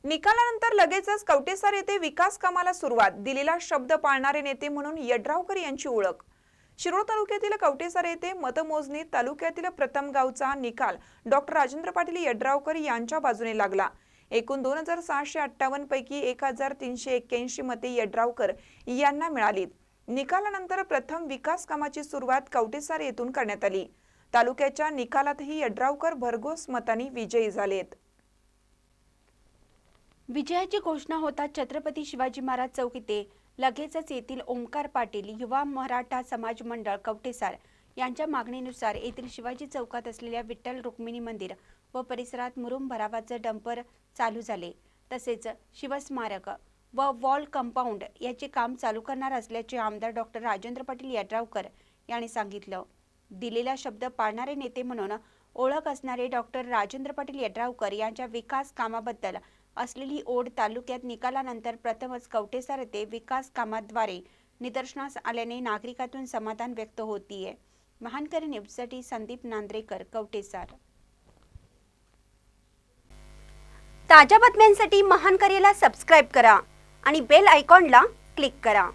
निकालानंतर लगेचच कवटेसार येथे विकास कामाला सुरुवात, दिलेला शब्द पाळणारे नेते म्हणून यड्रावकर यांची ओळख। शिरोळ तालुक्यातील कवटेसार येथे मतमोजणी तालुक्यातील प्रथम गावचा निकाल डॉक्टर राजेंद्र पाटील यड्रावकर यांच्या बाजूने लागला। एकूण 2658 पैकी 1381 मते यड्रावकर यांना मिळाली। निकालानंतर प्रथम विकास कामाची सुरुवात कवटेसार येथून करण्यात आली। तालुक्याच्या निकालातही यड्रावकर भरघोस मतांनी विजयी झालेत। विजयाची घोषणा होताच छत्रपती शिवाजी महाराज चौक येथे लगेचच येथील ओमकार पाटील युवा मराठा समाज मंडळ कवटेसार यांच्या मागणीनुसार येथील शिवाजी चौकात असलेल्या विठ्ठल रुक्मिणी मंदिर व परिसरात मुरुम भरावाचे डंपर चालू झाले। तसेच शिवस्मारक व वॉल कंपाऊंड याचे काम चालू करणार असल्याचे आमदार डॉक्टर राजेंद्र पाटील यड्रावकर यांनी सांगितलं। दिलेला शब्द पाळणारे नेते म्हणून ओळख असणारे डॉक्टर राजेंद्र पाटील यड्रावकर यांच्या विकास कामाबद्दल असलेली ओढ तालुक्यात निकालानंतर प्रथमच कवटेसार येथे विकास कामाद्वारे निदर्शनास आल्याने नागरिकातून समाधान व्यक्त होतीये। महानकरी न्यूजसाठी संदीप नांद्रेकर, कवटेसार। ताज्या बातम्यांसाठी महानकरीला सबस्क्राइब करा आणि बेल आयकॉनला क्लिक करा।